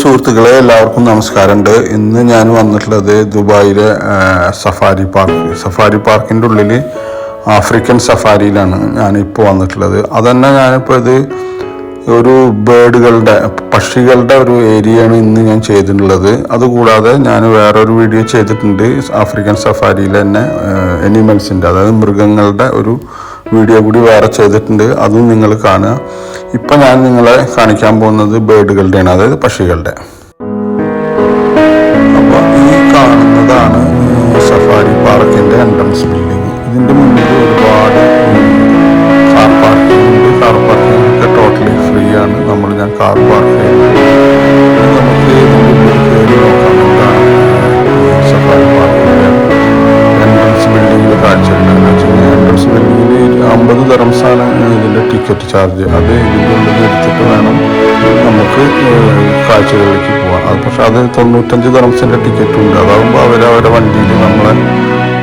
സുഹൃത്തുക്കളെ, എല്ലാവർക്കും നമസ്കാരമുണ്ട്. ഇന്ന് ഞാൻ വന്നിട്ടുള്ളത് ദുബായിലെ സഫാരി പാർക്കിൻ്റെ ഉള്ളിൽ ആഫ്രിക്കൻ സഫാരിയിലാണ് ഞാനിപ്പോൾ വന്നിട്ടുള്ളത്. അതന്നെ ഞാനിപ്പോൾ ഇത് ഒരു പക്ഷികളുടെ ഒരു ഏരിയയാണ് ഇന്ന് ഞാൻ ചെയ്തിട്ടുള്ളത്. അതുകൂടാതെ ഞാൻ വേറൊരു വീഡിയോ ചെയ്തിട്ടുണ്ട് ആഫ്രിക്കൻ സഫാരിയിൽ തന്നെ അനിമൽസിൻ്റെ, അതായത് മൃഗങ്ങളുടെ ഒരു വീഡിയോ കൂടി വേറെ ചെയ്തിട്ടുണ്ട്. അതും നിങ്ങൾ കാണുക. ഇപ്പം ഞാൻ നിങ്ങളെ കാണിക്കാൻ പോകുന്നത് ബേർഡുകളുടെയാണ്, അതായത് പക്ഷികളുടെ. അപ്പോൾ ഈ കാണുന്നതാണ് സഫാരി പാർക്കിൻ്റെ എൻട്രൻസ് ബിൽഡിംഗ്. ഇതിൻ്റെ മുന്നിൽ ഒരുപാട് കാർ പാർക്കിംഗ് ഉണ്ട്. കാർ പാർക്കിംഗ് ഒക്കെ ടോട്ടലി ഫ്രീ ആണ്. ഞാൻ കാർ പാർക്ക് ചെയ്യുന്നത്. നമുക്ക് കയറി നോക്കാം എന്താണ് സഫാരി പാർക്കിൻ്റെ എൻട്രൻസ് ബിൽഡിങ്ങിൽ കാഴ്ചകളുണ്ടെന്ന് വെച്ച് കഴിഞ്ഞാൽ എൻട്രൻസ് ബിൽഡിങ്ങിൽ 50 ദിർഹംസാണ് ഇതിൻ്റെ ടിക്കറ്റ് ചാർജ്. അത് ഇതിൻ്റെ ഉള്ളിൽ എടുത്തിട്ട് വേണം നമുക്ക് കാഴ്ചകളിലേക്ക് പോകാം. പക്ഷെ അത് 95 ദിർഹംസിൻ്റെ ടിക്കറ്റും ഉണ്ട്. അതാകുമ്പോൾ അവരവരുടെ വണ്ടിയിൽ നമ്മളെ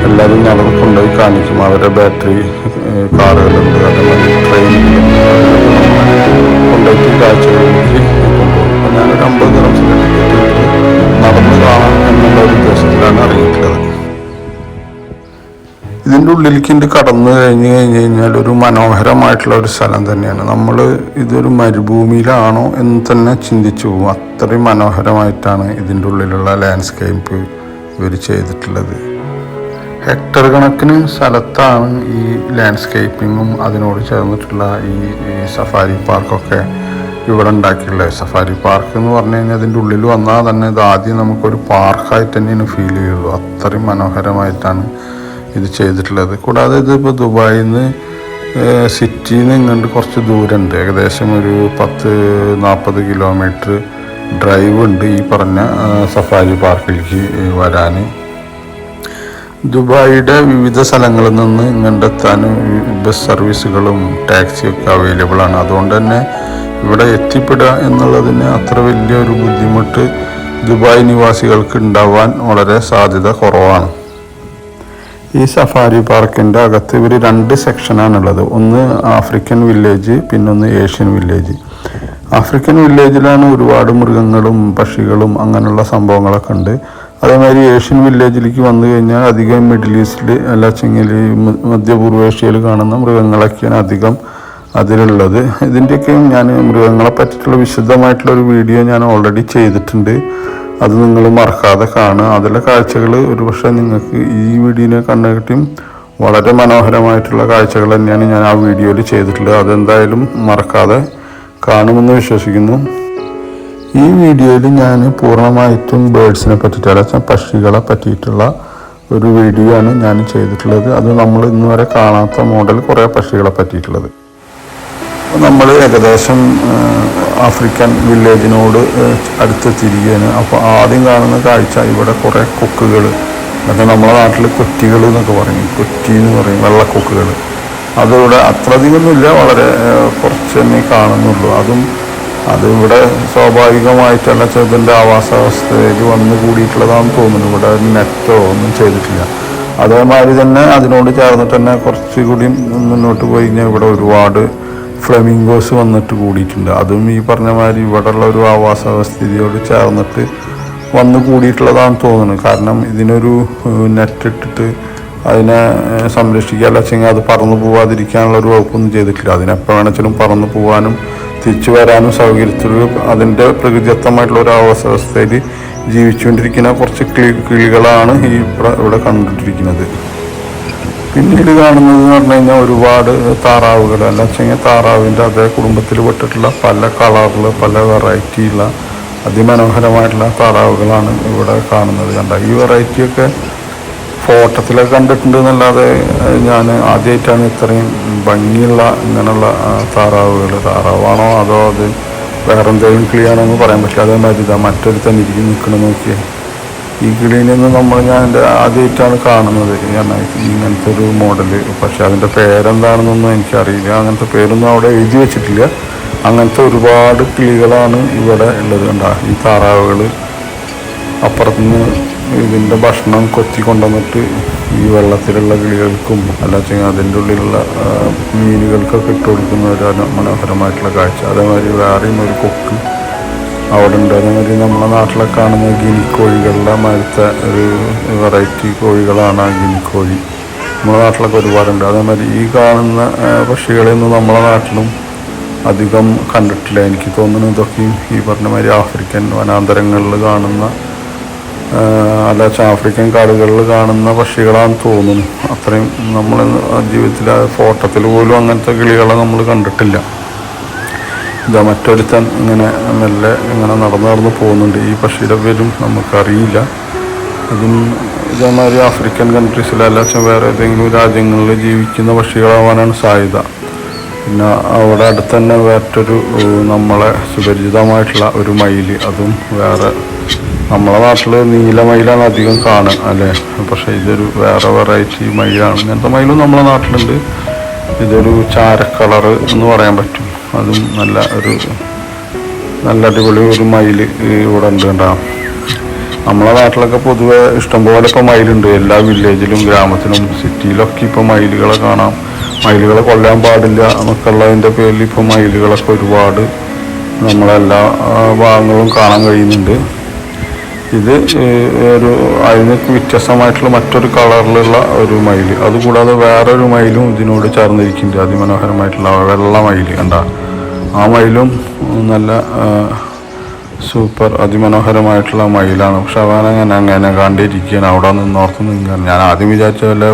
എല്ലാവരും നടന്ന് കൊണ്ടുപോയി കാണിക്കും. അവരുടെ ബാറ്ററി കാറുകളുണ്ട്, അതേമാതിരി ട്രെയിനുകളുണ്ട്, കൊണ്ടുപോയിട്ട് കാഴ്ചകളിലേക്ക് കൊണ്ടുപോകും. അപ്പോൾ ഞാനൊരു 50 ദിർഹംസിൻ്റെ ടിക്കറ്റ് എടുത്ത് നടന്ന് കാണാം എന്നുള്ള ഒരു ഉദ്ദേശത്തിലാണ് ഇറങ്ങിയിട്ടുള്ളത്. ഇതിൻ്റെ ഉള്ളിലേക്ക് കടന്നു കഴിഞ്ഞാൽ ഒരു മനോഹരമായിട്ടുള്ള ഒരു സ്ഥലം തന്നെയാണ്. ഇതൊരു മരുഭൂമിയിലാണോ എന്ന് തന്നെ ചിന്തിച്ചു പോകും. അത്രയും മനോഹരമായിട്ടാണ് ഇതിൻ്റെ ഉള്ളിലുള്ള ലാൻഡ്സ്കേപ്പ് ഇവർ ചെയ്തിട്ടുള്ളത്. ഹെക്ടർ കണക്കിന് സ്ഥലത്താണ് ഈ ലാൻഡ്സ്കേപ്പിങ്ങും അതിനോട് ചേർന്നിട്ടുള്ള ഈ സഫാരി പാർക്കൊക്കെ ഇവിടെ ഉണ്ടാക്കിയിട്ടുള്ളത്. സഫാരി പാർക്ക് എന്ന് പറഞ്ഞു കഴിഞ്ഞാൽ അതിൻ്റെ ഉള്ളിൽ വന്നാൽ തന്നെ ഇത് ആദ്യം നമുക്കൊരു പാർക്കായിട്ട് തന്നെയാണ് ഫീൽ ചെയ്യുള്ളൂ. അത്രയും മനോഹരമായിട്ടാണ് ഇത് ചെയ്തിട്ടുള്ളത്. കൂടാതെ ഇതിപ്പോൾ ദുബായിൽ നിന്ന് സിറ്റിയിൽ നിന്ന് ഇങ്ങോട്ട് കുറച്ച് ദൂരമുണ്ട്. ഏകദേശം ഒരു 10-40 കിലോമീറ്റർ ഡ്രൈവ് ഉണ്ട് ഈ പറഞ്ഞ സഫാരി പാർക്കിലേക്ക് വരാൻ. ദുബായിയുടെ വിവിധ സ്ഥലങ്ങളിൽ നിന്ന് ഇങ്ങോട്ടെത്താൻ ബസ് സർവീസുകളും ടാക്സിയൊക്കെ അവൈലബിൾ ആണ്. അതുകൊണ്ട് തന്നെ ഇവിടെ എത്തിപ്പെടുക എന്നുള്ളതിന് അത്ര വലിയൊരു ബുദ്ധിമുട്ട് ദുബായ് നിവാസികൾക്ക് ഉണ്ടാവാൻ വളരെ സാധ്യത കുറവാണ്. ഈ സഫാരി പാർക്കിൻ്റെ അകത്ത് ഇവർ 2 സെക്ഷനാണുള്ളത്. ഒന്ന് ആഫ്രിക്കൻ വില്ലേജ്, പിന്നൊന്ന് ഏഷ്യൻ വില്ലേജ്. ആഫ്രിക്കൻ വില്ലേജിലാണ് ഒരുപാട് മൃഗങ്ങളും പക്ഷികളും അങ്ങനെയുള്ള സംഭവങ്ങളൊക്കെ ഉണ്ട്. അതേമാതിരി ഏഷ്യൻ വില്ലേജിലേക്ക് വന്നു കഴിഞ്ഞാൽ അധികം മിഡിൽ ഈസ്റ്റിൽ അല്ലാച്ചെങ്കിൽ മധ്യപൂർവേഷ്യയിൽ കാണുന്ന മൃഗങ്ങളൊക്കെയാണ് അധികം അതിലുള്ളത്. ഇതിൻ്റെയൊക്കെയും ഞാൻ മൃഗങ്ങളെ പറ്റിയിട്ടുള്ള വിശദമായിട്ടുള്ളൊരു വീഡിയോ ഞാൻ ഓൾറെഡി ചെയ്തിട്ടുണ്ട്. അത് നിങ്ങൾ മറക്കാതെ കാണുക. അതിലെ കാഴ്ചകൾ ഒരുപക്ഷെ നിങ്ങൾക്ക് ഈ വീഡിയോനെ കണ്ടുകിട്ടും വളരെ മനോഹരമായിട്ടുള്ള കാഴ്ചകൾ തന്നെയാണ് ഞാൻ ആ വീഡിയോയിൽ ചെയ്തിട്ടുള്ളത്. അതെന്തായാലും മറക്കാതെ കാണുമെന്ന് വിശ്വസിക്കുന്നു. ഈ വീഡിയോയിൽ ഞാൻ പൂർണ്ണമായിട്ടും ബേഡ്സിനെ പറ്റിയിട്ട്, പക്ഷികളെ പറ്റിയിട്ടുള്ള ഒരു വീഡിയോ ആണ് ഞാൻ ചെയ്തിട്ടുള്ളത്. അത് നമ്മൾ ഇന്ന് വരെ കാണാത്ത മോഡൽ കുറേ പക്ഷികളെ പറ്റിയിട്ടുള്ളത്. നമ്മൾ ഏകദേശം ആഫ്രിക്കൻ വില്ലേജിനോട് അടുത്തെത്തിയിരിക്കുകയാണ്. അപ്പോൾ ആദ്യം കാണുന്ന കാഴ്ച ഇവിടെ കുറേ കൊക്കുകൾ, അതൊക്കെ നമ്മളെ നാട്ടിൽ കൊറ്റികൾ എന്നൊക്കെ പറയും. കൊറ്റി എന്ന് പറയും, വെള്ളക്കൊക്കുകൾ. അതിവിടെ അത്രയധികമൊന്നുമില്ല, വളരെ കുറച്ച് തന്നെ കാണുന്നുള്ളൂ. അത് ഇവിടെ സ്വാഭാവികമായിട്ടല്ല ചെറുതിൻ്റെ ആവാസവ്യവസ്ഥയിൽ വന്നു കൂടിയിട്ടുള്ളതാണെന്ന് തോന്നുന്നു. ഇവിടെ നെറ്റോ ഒന്നും ചെയ്തിട്ടില്ല. അതേമാതിരി തന്നെ അതിനോട് ചേർന്നിട്ട് തന്നെ കുറച്ചുകൂടി മുന്നോട്ട് പോയി കഴിഞ്ഞാൽ ഇവിടെ ഒരുപാട് ഫ്ലെമിംഗോസ് വന്നിട്ട് കൂടിയിട്ടുണ്ട്. അതും ഈ പറഞ്ഞ മാതിരി ഇവിടെയുള്ള ഒരു ആവാസ വ്യവസ്ഥിതിയോട് ചേർന്നിട്ട് വന്ന് കൂടിയിട്ടുള്ളതാണെന്ന് തോന്നുന്നു. കാരണം ഇതിനൊരു നെറ്റ് ഇട്ടിട്ട് അതിനെ സംരക്ഷിക്കുക വെച്ചെങ്കിൽ അത് പറന്നു പോവാതിരിക്കാനുള്ള ഒരു വകുപ്പൊന്നും ചെയ്തിട്ടില്ല. അതിനെപ്പോൾ വേണമെങ്കിലും പറന്നു പോകാനും തിരിച്ചു വരാനും സൗകര്യത്തിൽ അതിൻ്റെ പ്രകൃതിദത്തമായിട്ടുള്ള ഒരു ആവാസ വ്യവസ്ഥയിൽ ജീവിച്ചുകൊണ്ടിരിക്കുന്ന കുറച്ച് കിളികളാണ് ഇവിടെ കണ്ടുകൊണ്ടിരിക്കുന്നത്. പിന്നീട് കാണുന്നത് എന്ന് പറഞ്ഞു കഴിഞ്ഞാൽ ഒരുപാട് താറാവുകൾ, അല്ല വെച്ചെങ്കിൽ താറാവിൻ്റെ അതേ കുടുംബത്തിൽ പെട്ടിട്ടുള്ള പല കളറിൽ പല വെറൈറ്റിയുള്ള അതിമനോഹരമായിട്ടുള്ള താറാവുകളാണ് ഇവിടെ കാണുന്നത്. കണ്ട ഈ വെറൈറ്റിയൊക്കെ ഫോട്ടോത്തിലൊക്കെ കണ്ടിട്ടുണ്ട് എന്നല്ലാതെ ഞാൻ ആദ്യമായിട്ടാണ് ഇത്രയും ഭംഗിയുള്ള ഇങ്ങനെയുള്ള താറാവാണോ അതോ അത് വേറെ എന്തെങ്കിലും കിളിയാണോ എന്ന് പറയാൻ പറ്റില്ല. അതേമാതിരി മറ്റൊരു തന്നെ ഇരിക്കും നിൽക്കണം നോക്കിയേ. ഈ കിളീനൊന്നും ഞാൻ ആദ്യമായിട്ടാണ് കാണുന്നത് ഇങ്ങനത്തെ ഒരു മോഡല്. പക്ഷെ അതിൻ്റെ പേരെന്താണെന്നൊന്നും എനിക്കറിയില്ല. അങ്ങനത്തെ പേരൊന്നും അവിടെ എഴുതി വെച്ചിട്ടില്ല. അങ്ങനത്തെ ഒരുപാട് കിളികളാണ് ഇവിടെ ഉള്ളത്. കണ്ട ഈ താറാവുകൾ അപ്പുറത്തുനിന്ന് ഇതിൻ്റെ ഭക്ഷണം കൊത്തി കൊണ്ടുവന്നിട്ട് ഈ വെള്ളത്തിലുള്ള കിളികൾക്കും അല്ലാച്ചെങ്കിൽ അതിൻ്റെ ഉള്ളിലുള്ള മീനുകൾക്കൊക്കെ ഇട്ട് കൊടുക്കുന്ന ഒരു മനോഹരമായിട്ടുള്ള കാഴ്ച. അതേമാതിരി വേറെയും ഒരു കൊക്ക് അവിടെ ഉണ്ട്. അതേമാതിരി നമ്മളെ നാട്ടിലൊക്കെ കാണുന്ന ഗിനിക്കോഴികളുടെ മാതിരത്തെ ഒരു വെറൈറ്റി കോഴികളാണ് ആ ഗിനിക്കോഴി. നമ്മുടെ നാട്ടിലൊക്കെ ഒരുപാടുണ്ട്. അതേമാതിരി ഈ കാണുന്ന പക്ഷികളെയൊന്നും നമ്മളെ നാട്ടിലും അധികം കണ്ടിട്ടില്ല. എനിക്ക് തോന്നുന്നു ഇതൊക്കെയും ഈ പറഞ്ഞ മാതിരി ആഫ്രിക്കൻ വനാന്തരങ്ങളിൽ കാണുന്ന അല്ല ആഫ്രിക്കൻ കാടുകളിൽ കാണുന്ന പക്ഷികളാണെന്ന് തോന്നുന്നു. അത്രയും നമ്മൾ ജീവിതത്തിൽ ഫോട്ടോത്തിൽ പോലും അങ്ങനത്തെ കിളികളെ നമ്മൾ കണ്ടിട്ടില്ല. ഇതാ മറ്റൊരുത്തൻ ഇങ്ങനെ മെല്ലെ ഇങ്ങനെ നടന്ന് പോകുന്നുണ്ട്. ഈ പക്ഷിയുടെ പേരും നമുക്കറിയില്ല. അതും ഇതേമാതിരി ആഫ്രിക്കൻ കൺട്രീസിലല്ല വേറെ ഏതെങ്കിലും രാജ്യങ്ങളിൽ ജീവിക്കുന്ന പക്ഷികളാവാനാണ് സാധ്യത. പിന്നെ അവിടെ അടുത്ത് തന്നെ വേറൊരു നമ്മളെ സുപരിചിതമായിട്ടുള്ള ഒരു മയിൽ, അതും വേറെ നമ്മളെ നാട്ടിൽ നീല മയിലാണ് അധികം കാണുക അല്ലേ, പക്ഷേ ഇതൊരു വേറെ വെറൈറ്റി മയിലാണ്. ഇങ്ങനത്തെ മയിലും നമ്മളെ നാട്ടിലുണ്ട്. ഇതൊരു ചാരക്കളറ് എന്ന് പറയാൻ പറ്റും. അതും നല്ല അടിപൊളി ഒരു മയിൽ ഇവിടെ ഉണ്ട്. ഉണ്ടാകും നമ്മളെ നാട്ടിലൊക്കെ പൊതുവെ ഇഷ്ടംപോലെ ഇപ്പോൾ മയിലുണ്ട്. എല്ലാ വില്ലേജിലും ഗ്രാമത്തിലും സിറ്റിയിലൊക്കെ ഇപ്പോൾ മയിലുകളെ കാണാം. മയിലുകളെ കൊല്ലാൻ പാടില്ല എന്നൊക്കെ ഉള്ളതിൻ്റെ പേരിൽ ഇപ്പോൾ മയിലുകളൊക്കെ ഒരുപാട് നമ്മളെല്ലാ ഭാഗങ്ങളും കാണാൻ കഴിയുന്നുണ്ട്. ഇത് ഒരു അതിനൊക്കെ വ്യത്യസ്തമായിട്ടുള്ള മറ്റൊരു കളറിലുള്ള ഒരു മയിൽ. അതുകൂടാതെ വേറൊരു മയിലും ഇതിനോട് ചേർന്നിരിക്കുന്നുണ്ട്, അതിമനോഹരമായിട്ടുള്ള വെള്ള മയിൽ. കണ്ട ആ മയിലും നല്ല സൂപ്പർ അതിമനോഹരമായിട്ടുള്ള മയിലാണ്. പക്ഷെ അങ്ങനെ കണ്ടിരിക്കുകയാണ്. അവിടെ നിന്നോർത്ത് നിൽക്കുകയാണ്. ഞാൻ ആദ്യം വിചാരിച്ച വല്ല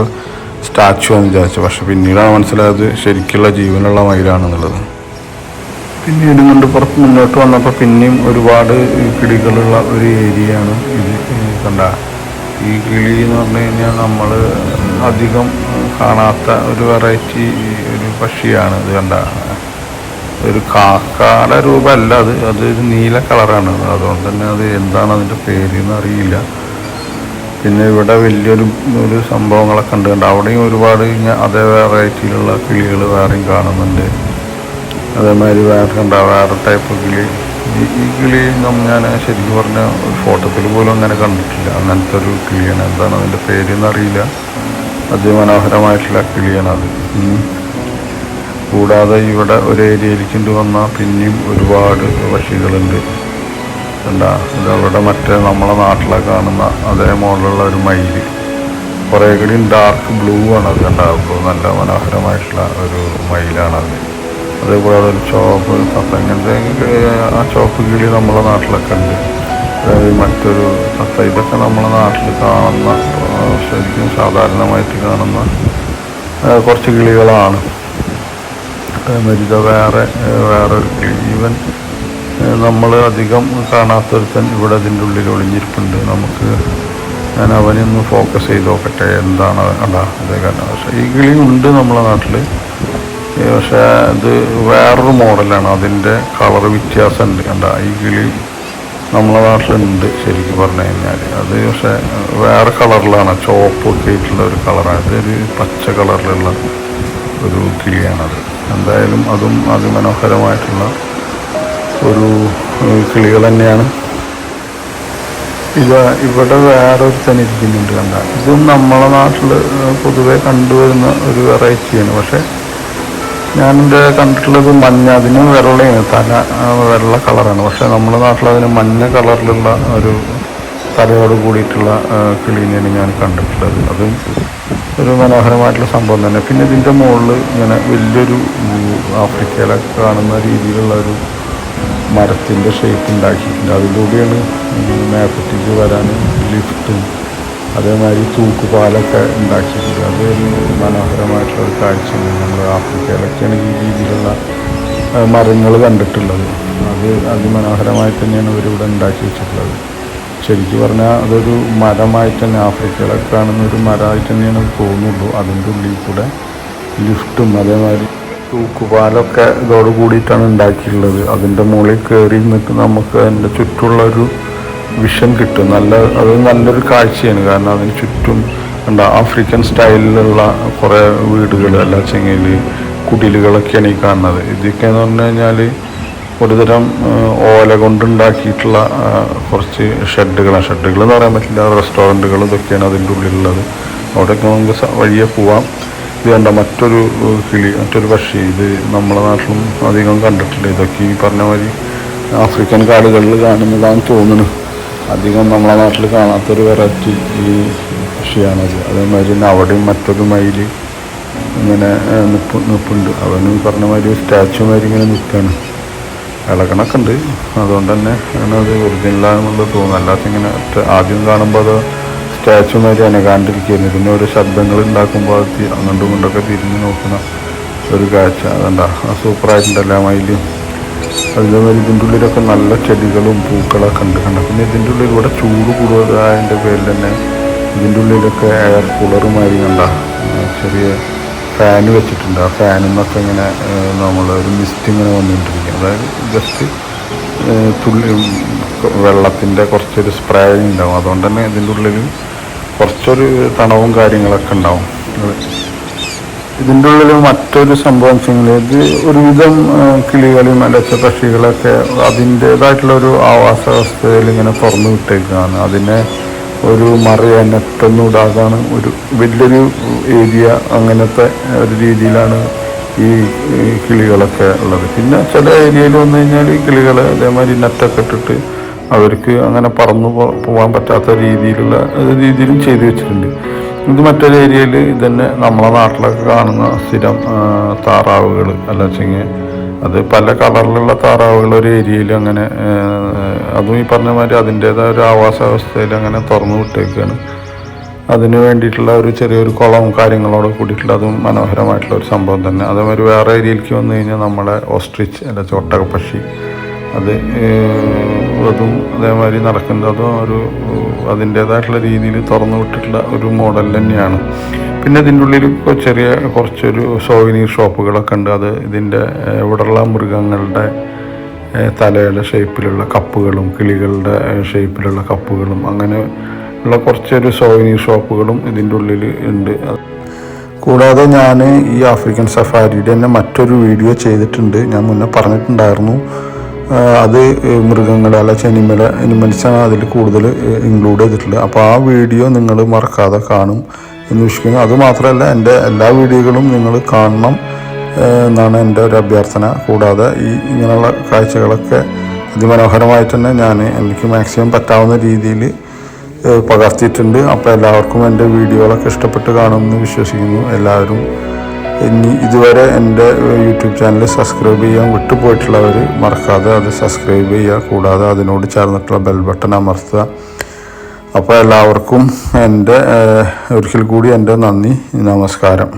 സ്റ്റാച്ചു എന്ന് വിചാരിച്ചു, പക്ഷെ പിന്നീടാണ് മനസ്സിലായത് ശരിക്കുള്ള ജീവനുള്ള മയിലാണെന്നുള്ളത്. പിന്നീട് കൊണ്ട് പുറത്ത് മുന്നോട്ട് വന്നപ്പോൾ പിന്നെയും ഒരുപാട് കിളികളുള്ള ഒരു ഏരിയയാണ് ഇത്. കണ്ട ഈ കിളി എന്ന് പറഞ്ഞു കഴിഞ്ഞാൽ നമ്മൾ അധികം കാണാത്ത ഒരു വെറൈറ്റി ഒരു പക്ഷിയാണ് ഇത്. കണ്ട ഒരു കാക്കയുടെ രൂപമല്ല അതൊരു നീല കളറാണ്. അതുകൊണ്ട് തന്നെ അത് എന്താണ് അതിൻ്റെ പേരെന്ന് അറിയില്ല. പിന്നെ ഇവിടെ വലിയൊരു സംഭവങ്ങളൊക്കെ ഉണ്ട്. അവിടെയും ഒരുപാട് അതേ വെറൈറ്റിയിലുള്ള കിളികൾ വേറെയും കാണുന്നുണ്ട്. അതേമാതിരി വേറെ ടൈപ്പ് കിളി. ഈ കിളി ഞാൻ ശരിക്കും പറഞ്ഞ ഒരു ഫോട്ടോത്തിൽ പോലും അങ്ങനെ കണ്ടിട്ടില്ല. അങ്ങനത്തെ ഒരു കിളിയാണ്. എന്താണ് അതിൻ്റെ പേരെന്ന് അറിയില്ല. അതിമനോഹരമായിട്ടുള്ള കിളിയാണത്. കൂടാതെ ഇവിടെ ഒരു ഏരിയയിലേക്ക് വന്നാൽ പിന്നെയും ഒരുപാട് പക്ഷികളുണ്ട്. ഇതവിടെ മറ്റേ നമ്മളെ നാട്ടിലെ കാണുന്ന അതേ മോഡലുള്ള ഒരു മയിൽ. കുറേ കൂടി ഡാർക്ക് ബ്ലൂ ആണത്. ബ്ലൂ നല്ല മനോഹരമായിട്ടുള്ള ഒരു മയിലാണത്. അതേപോലെ ഒരു ചോപ്പ് തത്ത, ഇങ്ങനത്തെ ആ ചോപ്പ് കിളി നമ്മളെ നാട്ടിലൊക്കെ ഉണ്ട്. അതായത് മറ്റൊരു തത്ത, ഇതൊക്കെ നമ്മളെ നാട്ടിൽ കാണുന്ന ശരിക്കും സാധാരണമായിട്ട് കാണുന്ന കുറച്ച് കിളികളാണ്. മരിത വേറൊരു കിളി. ഈവൻ നമ്മൾ അധികം കാണാത്തൊരുത്തൻ ഇവിടെ അതിൻ്റെ ഉള്ളിൽ ഒളിഞ്ഞിരിപ്പുണ്ട്. ഞാൻ അവനൊന്ന് ഫോക്കസ് ചെയ്ത് നോക്കട്ടെ എന്താണ് അതേ കാരണം. പക്ഷേ ഈ കിളി ഉണ്ട് നമ്മളെ നാട്ടിൽ. പക്ഷേ ഇത് വേറൊരു മോഡലാണ്. അതിൻ്റെ കളർ വ്യത്യാസമുണ്ട്. ഈ കിളി നമ്മളെ നാട്ടിലുണ്ട് ശരിക്കും പറഞ്ഞു കഴിഞ്ഞാൽ. അത് പക്ഷേ വേറെ കളറിലാണ്, ചുവപ്പൊക്കെ ആയിട്ടുള്ള ഒരു കളറാണ്. ഇതൊരു പച്ച കളറിലുള്ള ഒരു കിളിയാണത്. എന്തായാലും അതും അതിമനോഹരമായിട്ടുള്ള ഒരു കിളികൾ തന്നെയാണ്. ഇവിടെ വേറൊരു തന്നെ ഇരിക്കുന്നുണ്ട്. ഇതും നമ്മളെ നാട്ടിൽ പൊതുവെ കണ്ടുവരുന്ന ഒരു വെറൈറ്റിയാണ്. പക്ഷേ ഞാനെൻ്റെ കണ്ടിട്ടുള്ളത് മഞ്ഞ, അതിന് വെള്ളയാണ്, തല വെള്ള കളറാണ്. പക്ഷേ നമ്മുടെ നാട്ടിൽ അതിന് മഞ്ഞ കളറിലുള്ള ഒരു തലയോട് കൂടിയിട്ടുള്ള കിളീനെയാണ് ഞാൻ കണ്ടിട്ടുള്ളത്. അതും ഒരു മനോഹരമായിട്ടുള്ള സംഭവം തന്നെ. പിന്നെ ഇതിൻ്റെ മുകളിൽ ഇങ്ങനെ വലിയൊരു ആഫ്രിക്കയിലൊക്കെ കാണുന്ന രീതിയിലുള്ള ഒരു മരത്തിൻ്റെ ഷേപ്പ് ഉണ്ടാക്കിയിട്ടുണ്ട്. അതിലൂടെയാണ് മേപ്പറ്റേക്ക് വരാൻ ലിഫ്റ്റും അതേമാതിരി തൂക്കുപാലൊക്കെ ഉണ്ടാക്കിയിട്ടുണ്ട്. അത് മനോഹരമായിട്ടുള്ള ഒരു കാഴ്ചയാണ്. നമ്മൾ ആഫ്രിക്കയിലൊക്കെയാണ് ഈ രീതിയിലുള്ള മരങ്ങൾ കണ്ടിട്ടുള്ളത്. അത് അതിമനോഹരമായിട്ട് തന്നെയാണ് ഇവരിവിടെ ഉണ്ടാക്കി വെച്ചിട്ടുള്ളത്. ശരിക്കും പറഞ്ഞാൽ അതൊരു മരമായിട്ട് തന്നെ ആഫ്രിക്കയിലൊക്കെ കാണുന്ന ഒരു മരമായിട്ട് തന്നെയാണ് തോന്നുള്ളൂ. അതിൻ്റെ ഉള്ളിൽ കൂടെ ലിഫ്റ്റും അതേമാതിരി തൂക്കുപാലൊക്കെ ഇതോട് കൂടിയിട്ടാണ് ഉണ്ടാക്കിയിട്ടുള്ളത്. അതിൻ്റെ മുകളിൽ കയറി നിന്നിട്ട് നമുക്ക് അതിൻ്റെ ചുറ്റുമുള്ളൊരു വിഷൻ കിട്ടും. അത് നല്ലൊരു കാഴ്ചയാണ്. കാരണം അതിന് ചുറ്റും ആഫ്രിക്കൻ സ്റ്റൈലിലുള്ള കുറേ വീടുകൾ, അല്ല ചെങ്ങയിൽ കുടിലുകളൊക്കെയാണ് ഈ കാണുന്നത്. ഇതൊക്കെ എന്ന് പറഞ്ഞു കഴിഞ്ഞാൽ ഒരുതരം ഓല കൊണ്ടുണ്ടാക്കിയിട്ടുള്ള കുറച്ച് ഷെഡുകളാണ്. ഷെഡുകൾ എന്ന് പറയാൻ പറ്റില്ല, റെസ്റ്റോറൻറ്റുകൾ ഇതൊക്കെയാണ് അതിൻ്റെ ഉള്ളിലുള്ളത്. അവിടെയൊക്കെ നമുക്ക് വഴിയെ പോവാം. ഇത് കണ്ട മറ്റൊരു കിളി, മറ്റൊരു പക്ഷി. ഇത് നമ്മളെ നാട്ടിലും അധികം കണ്ടിട്ടില്ല. ഇതൊക്കെ ഈ പറഞ്ഞ മാതിരി ആഫ്രിക്കൻ കാടുകളിൽ കാണുന്നതാണെന്ന് തോന്നുന്നു. അധികം നമ്മളെ നാട്ടിൽ കാണാത്തൊരു വെറൈറ്റി ഈ പക്ഷിയാണത്. അതേമാതിരി തന്നെ അവിടെയും മറ്റൊരു മയിൽ ഇങ്ങനെ നിൽപ്പുണ്ട്. അവനും പറഞ്ഞ മാതിരി സ്റ്റാച്ചു മാതിരി ഇങ്ങനെ നിൽക്കുകയാണ്. ഇളകണൊക്കെ ഉണ്ട്. അതുകൊണ്ട് തന്നെ അങ്ങനെ അത് ഒറിജിനലാണെന്നുള്ളത് തോന്നുന്നു. അല്ലാത്ത ഇങ്ങനെ ആദ്യം കാണുമ്പോൾ അത് സ്റ്റാച്ചു മാതിരി അനകാണ്ടിരിക്കുന്നു. പിന്നെ ഓരോ ശബ്ദങ്ങൾ ഉണ്ടാക്കുമ്പോൾ അത് അങ്ങോട്ടും ഇങ്ങോട്ടൊക്കെ തിരിഞ്ഞ് നോക്കുന്ന ഒരു കാഴ്ച. അതുകൊണ്ടാ സൂപ്പറായിട്ടുണ്ടല്ലോ ആ മയിൽ. അതേമാതിരി ഇതിൻ്റെ ഉള്ളിലൊക്കെ നല്ല ചെടികളും പൂക്കളൊക്കെ ഉണ്ട് കണ്ട. പിന്നെ ഇതിൻ്റെ ഉള്ളിൽ ഇവിടെ ചൂട് കൂടുതലായതിൻ്റെ പേരിൽ തന്നെ ഇതിൻ്റെ ഉള്ളിലൊക്കെ എയർ കൂളറുമാതിരി കണ്ട ചെറിയ ഫാന് വെച്ചിട്ടുണ്ട്. ആ ഫാനിൽ നിന്നൊക്കെ ഇങ്ങനെ നമ്മളൊരു മിസ്റ്റ് ഇങ്ങനെ വന്നുകൊണ്ടിരിക്കും. അതായത് ജസ്റ്റ് തുള്ളി വെള്ളത്തിൻ്റെ കുറച്ചൊരു സ്പ്രേ ഉണ്ടാവും. അതുകൊണ്ട് തന്നെ ഇതിൻ്റെ ഉള്ളിൽ കുറച്ചൊരു തണവും കാര്യങ്ങളൊക്കെ ഉണ്ടാവും. ഇതിൻ്റെ ഉള്ളിൽ മറ്റൊരു സംഭവം വെച്ചെങ്കിൽ ഇത് ഒരുവിധം കിളികളും അലച്ച പക്ഷികളൊക്കെ അതിൻ്റേതായിട്ടുള്ളൊരു ആവാസ വ്യവസ്ഥയിൽ ഇങ്ങനെ തുറന്നു വിട്ടേക്കാണ്. അതിനെ ഒരു നെറ്റൊന്നും ഇടാതാണ് ഒരു വലിയൊരു ഏരിയ. അങ്ങനത്തെ ഒരു രീതിയിലാണ് ഈ കിളികളൊക്കെ ഉള്ളത്. പിന്നെ ചില ഏരിയയിൽ വന്നു കഴിഞ്ഞാൽ ഈ കിളികളെ അതേമാതിരി നെറ്റൊക്കെ ഇട്ടിട്ട് അവർക്ക് അങ്ങനെ പറന്നു പോകാൻ പറ്റാത്ത രീതിയിലും ചെയ്തു വെച്ചിട്ടുണ്ട്. ഇത് മറ്റൊരു ഏരിയയിൽ ഇതന്നെ നമ്മളെ നാട്ടിലൊക്കെ കാണുന്ന സ്ഥിരം താറാവുകൾ അല്ല വെച്ചെങ്കിൽ അത് പല കളറിലുള്ള താറാവുകൾ ഒരു ഏരിയയിൽ അങ്ങനെ അതും ഈ പറഞ്ഞ മാതിരി അതിൻ്റേതായ ഒരു ആവാസ വ്യവസ്ഥയിൽ അങ്ങനെ തുറന്നു വിട്ടേക്കാണ്. അതിന് വേണ്ടിയിട്ടുള്ള ഒരു ചെറിയൊരു കുളവും കാര്യങ്ങളോട് കൂടിയിട്ടുള്ള അതും മനോഹരമായിട്ടുള്ള ഒരു സംഭവം തന്നെ. അതേമാതിരി വേറെ ഏരിയയിലേക്ക് വന്നു കഴിഞ്ഞാൽ നമ്മളെ ഓസ്ട്രിച്ച് അല്ല ഒട്ടകപ്പക്ഷി അതും അതേമാതിരി നടക്കുന്നത്. അതും ഒരു അതിൻ്റേതായിട്ടുള്ള രീതിയിൽ തുറന്നു വിട്ടിട്ടുള്ള ഒരു മോഡൽ തന്നെയാണ്. പിന്നെ ഇതിൻ്റെ ഉള്ളിൽ ചെറിയ കുറച്ചൊരു സോവിനീർ ഷോപ്പുകളൊക്കെ ഉണ്ട്. അത് ഇതിൻ്റെ ഇവിടെയുള്ള മൃഗങ്ങളുടെ തലയുടെ ഷേപ്പിലുള്ള കപ്പുകളും കിളികളുടെ ഷേപ്പിലുള്ള കപ്പുകളും അങ്ങനെ ഉള്ള കുറച്ചൊരു സോവിനീർ ഷോപ്പുകളും ഇതിൻ്റെ ഉള്ളിൽ ഉണ്ട്. കൂടാതെ ഞാൻ ഈ ആഫ്രിക്കൻ സഫാരിയുടെ തന്നെ മറ്റൊരു വീഡിയോ ചെയ്തിട്ടുണ്ട്. ഞാൻ മുന്നേ പറഞ്ഞിട്ടുണ്ടായിരുന്നു. അത് മൃഗങ്ങൾ അല്ല അനിമൽസാണ് അതിൽ കൂടുതൽ ഇൻക്ലൂഡ് ചെയ്തിട്ടുള്ളത്. അപ്പോൾ ആ വീഡിയോ നിങ്ങൾ മറക്കാതെ കാണും എന്ന് വിശ്വസിക്കുന്നു. അതുമാത്രമല്ല എൻ്റെ എല്ലാ വീഡിയോകളും നിങ്ങൾ കാണണം എന്നാണ് എൻ്റെ ഒരു അഭ്യർത്ഥന. കൂടാതെ ഇങ്ങനെയുള്ള കാഴ്ചകളൊക്കെ അതിമനോഹരമായിട്ട് തന്നെ എനിക്ക് മാക്സിമം പറ്റാവുന്ന രീതിയിൽ പകർത്തിയിട്ടുണ്ട്. അപ്പോൾ എല്ലാവർക്കും എൻ്റെ വീഡിയോകളൊക്കെ ഇഷ്ടപ്പെട്ട് കാണുമെന്ന് വിശ്വസിക്കുന്നു. എല്ലാവരും ഇനി ഇതുവരെ എൻ്റെ യൂട്യൂബ് ചാനൽ സബ്സ്ക്രൈബ് ചെയ്യാൻ വിട്ടുപോയിട്ടുള്ളവർ മറക്കാതെ അത് സബ്സ്ക്രൈബ് ചെയ്യുക. കൂടാതെ അതിനോട് ചേർന്നിട്ടുള്ള ബെൽ ബട്ടൺ അമർത്തുക. അപ്പോൾ എല്ലാവർക്കും ഒരിക്കൽ കൂടി എൻ്റെ നന്ദി, നമസ്കാരം.